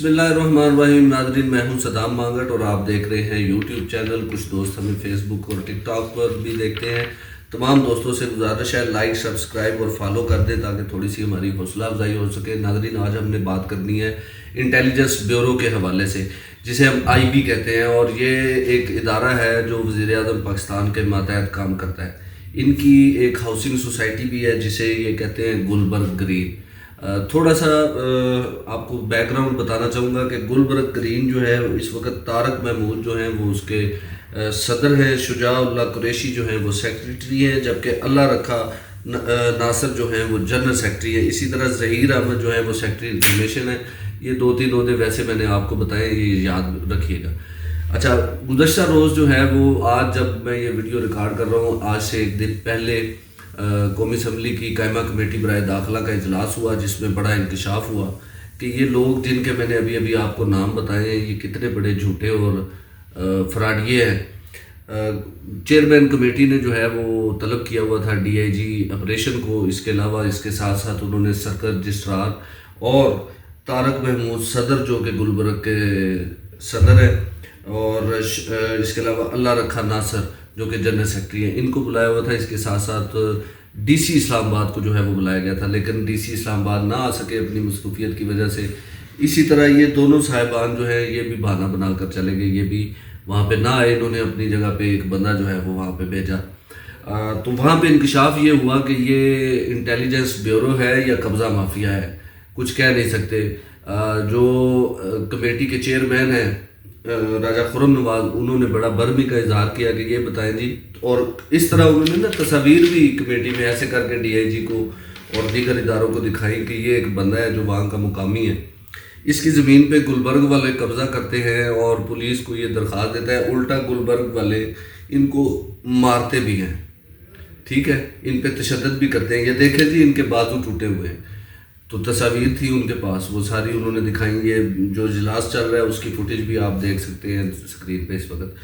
बिस्मिल्लाहिर्रहमानिर्रहीम। नाज़रीन, मैं हूं सदाम मांगट और आप देख रहे हैं यूट्यूब चैनल। कुछ दोस्त हमें फेसबुक और टिकटॉक पर भी देखते हैं। तमाम दोस्तों से गुजारिश है लाइक, सब्सक्राइब और फॉलो कर दें ताकि थोड़ी सी हमारी हौसला अफजाई हो सके। नाज़रीन, आज हमने बात करनी है इंटेलिजेंस ब्यूरो के हवाले से, जिसे हम IB कहते हैं, और ये एक इदारा है जो वज़ीर-ए-आज़म पाकिस्तान के मातहत काम करता है। इनकी एक हाउसिंग सोसाइटी भी है जिसे ये कहते हैं गुलबर्ग ग्रीन। थोड़ा सा आपको बैकग्राउंड बताना चाहूँगा कि गुलबर्ग ग्रीन जो है इस वक्त तारक महमूद जो हैं वो उसके सदर हैं, शुजाउल्लाह कुरैशी जो हैं वो सेक्रेटरी हैं, जबकि अल्लाह रखा नासिर जो हैं वो जनरल सेक्रेटरी है। इसी तरह ज़हीर अहमद जो है वो सेक्रेटरी इंफॉर्मेशन है। ये 2-3 ओहदे वैसे मैंने आपको बताए, ये याद रखिएगा। अच्छा, गुज़श्ता रोज़ जो है वो आज जब मैं ये वीडियो रिकॉर्ड कर रहा हूँ, आज से एक दिन पहले कौमी असम्बली की कायमा कमेटी बराए दाखिला का इजलास हुआ, जिसमें बड़ा इंकशाफ हुआ कि ये लोग जिनके मैंने अभी अभी आपको नाम बताए हैं ये कितने बड़े झूठे और फ्रॉडिये हैं। चेयरमैन कमेटी ने जो है वो तलब किया हुआ था DIG ऑपरेशन को। इसके अलावा इसके साथ साथ उन्होंने सर्कल रजिस्ट्रार और तारक महमूद सदर जो कि गुलबर्ग के सदर है, और इसके अलावा अल्लाह रखा नासिर जो कि जनरल सेक्रेटरी हैं, इनको बुलाया हुआ था। इसके साथ साथ DC इस्लामाबाद को जो है वो बुलाया गया था, लेकिन DC इस्लामाबाद ना आ सके अपनी मसरूफियत की वजह से। इसी तरह ये दोनों साहिबान जो है ये भी बहाना बना कर चले गए, ये भी वहाँ पे ना आए। इन्होंने अपनी जगह पे एक बंदा जो है वो वहाँ पे भेजा। तो वहाँ पे इंकशाफ ये हुआ कि ये इंटेलिजेंस ब्यूरो है या कब्ज़ा माफिया है, कुछ कह नहीं सकते। जो कमेटी के चेयरमैन हैं राजा खुर्रम नवाज, उन्होंने बड़ा बर्मी का इजहार किया कि ये बताएं जी, और इस तरह उन्होंने ना तस्वीर भी कमेटी में ऐसे करके DIG को और दीगर इदारों को दिखाई कि ये एक बंदा है जो वहाँ का मुकामी है। इसकी ज़मीन पे गुलबर्ग वाले कब्ज़ा करते हैं और पुलिस को ये दरख्वास्त देता है। उल्टा गुलबर्ग वाले इनको मारते भी हैं, ठीक है, इन पे तशद्दुद भी करते हैं। ये देखें जी, इनके बाजू टूटे हुए हैं। तो तस्वीर थी उनके पास, वो सारी उन्होंने दिखाई। ये जो इजलास चल रहा है उसकी फुटेज भी आप देख सकते हैं स्क्रीन पे इस वक्त।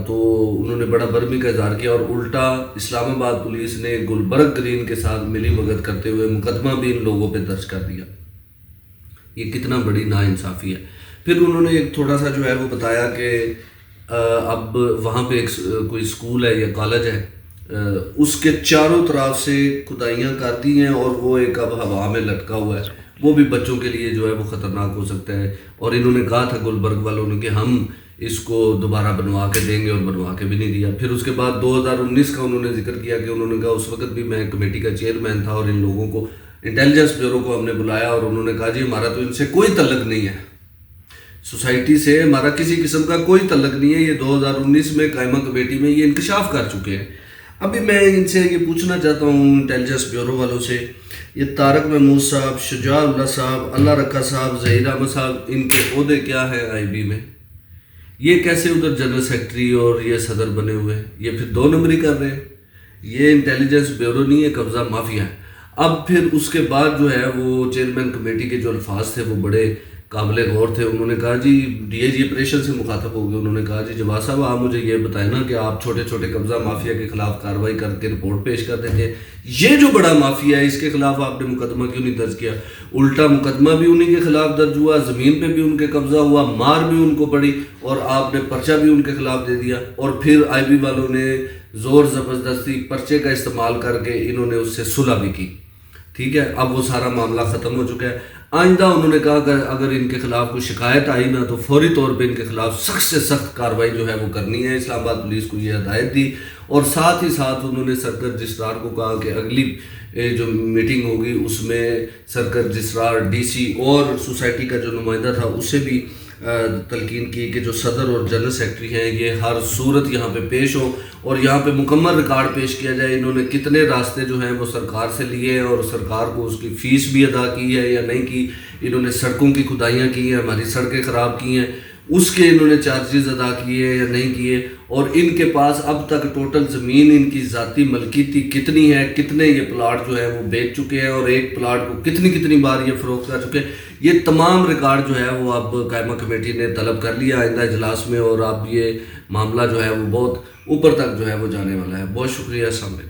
तो उन्होंने बड़ा बर्मी का इजहार किया और उल्टा इस्लामाबाद पुलिस ने गुलबर्ग ग्रीन के साथ मिली भगत करते हुए मुकदमा भी इन लोगों पे दर्ज कर दिया। ये कितना बड़ी नाइंसाफ़ी है। फिर उन्होंने एक थोड़ा सा जो है वो बताया कि अब वहाँ पे एक कोई स्कूल है या कॉलेज है, उसके चारों तरफ से खुदाइयाँ कर दी हैं और वो एक अब हवा में लटका हुआ है। वो भी बच्चों के लिए जो है वो ख़तरनाक हो सकता है। और इन्होंने कहा था गुलबर्ग वालों ने कि हम इसको दोबारा बनवा के देंगे, और बनवा के भी नहीं दिया। फिर उसके बाद 2019 का उन्होंने जिक्र किया कि उन्होंने कहा उस वक्त भी मैं कमेटी का चेयरमैन था और इन लोगों को इंटेलिजेंस ब्यूरो को हमने बुलाया और उन्होंने कहा जी हमारा तो इनसे कोई तल्लक नहीं है, सोसाइटी से हमारा किसी किस्म का कोई तल्लक नहीं है। ये 2019 में कायमा कमेटी में ये इंकशाफ कर चुके हैं। अभी मैं इनसे ये पूछना चाहता हूँ इंटेलिजेंस ब्यूरो वालों से, ये तारक महमूद साहब, शुजाउल्लाह साहब, अल्लाह रखा साहब, ज़हीर अहमद साहब, इनके ओहदे क्या हैं IB में? ये कैसे उधर जनरल सेक्रेटरी और ये सदर बने हुए हैं? ये फिर 2 नंबरी कर रहे हैं। ये इंटेलिजेंस ब्यूरो नहीं है, कब्ज़ा माफिया है। अब फिर उसके बाद जो है वो चेयरमैन कमेटी के जो अल्फाज थे वो बड़े काबिल गौर थे। उन्होंने कहा जी, DIG ऑपरेशन से मुखातब हो गए, उन्होंने कहा जी जवाब साहब आप मुझे ये बताएं ना कि आप छोटे छोटे कब्ज़ा माफिया के खिलाफ कार्रवाई करके रिपोर्ट पेश कर देते हैं, ये जो बड़ा माफिया है इसके खिलाफ आपने मुकदमा क्यों नहीं दर्ज किया? उल्टा मुकदमा भी उन्हीं के खिलाफ दर्ज हुआ, ज़मीन पे भी उनके कब्ज़ा हुआ, मार भी उनको पड़ी और आपने पर्चा भी उनके खिलाफ दे दिया। और फिर IB वालों ने ज़ोर ज़बरदस्ती पर्चे का इस्तेमाल करके इन्होंने उससे सुलह भी की, ठीक है। अब वो सारा मामला ख़त्म हो चुका है। आइंदा उन्होंने कहा अगर इनके खिलाफ कोई शिकायत आई ना तो फौरी तौर पे इनके खिलाफ सख्त से सख्त कार्रवाई जो है वो करनी है। इस्लामाबाद पुलिस को ये हदायत दी और साथ ही साथ उन्होंने सर्कल रजिस्ट्रार को कहा कि अगली जो मीटिंग होगी उसमें सर्कल रजिस्ट्रार, DC और सोसाइटी का जो नुमाइंदा था उससे भी तलकीन की कि जो सदर और जनरल सेक्रेटरी हैं ये हर सूरत यहाँ पे पेश हो और यहाँ पे मुकम्मल रिकॉर्ड पेश किया जाए। इन्होंने कितने रास्ते जो हैं वो सरकार से लिए हैं और सरकार को उसकी फ़ीस भी अदा की है या नहीं की। इन्होंने सड़कों की खुदाइयाँ की हैं, हमारी सड़कें ख़राब की हैं, उसके इन्होंने चार्जेस अदा किए या नहीं किए। और इनके पास अब तक टोटल ज़मीन इनकी ज़ाती मलकीती कितनी है, कितने ये प्लाट जो है वो बेच चुके हैं और एक प्लाट को कितनी बार ये फ़रोख्त कर चुके हैं, ये तमाम रिकॉर्ड जो है वो अब कायमा कमेटी ने तलब कर लिया आइंदा इजलास में। और अब ये मामला जो है वो बहुत ऊपर तक जो है वो जाने वाला है। बहुत शुक्रिया। अस्सलाम वालेकुम।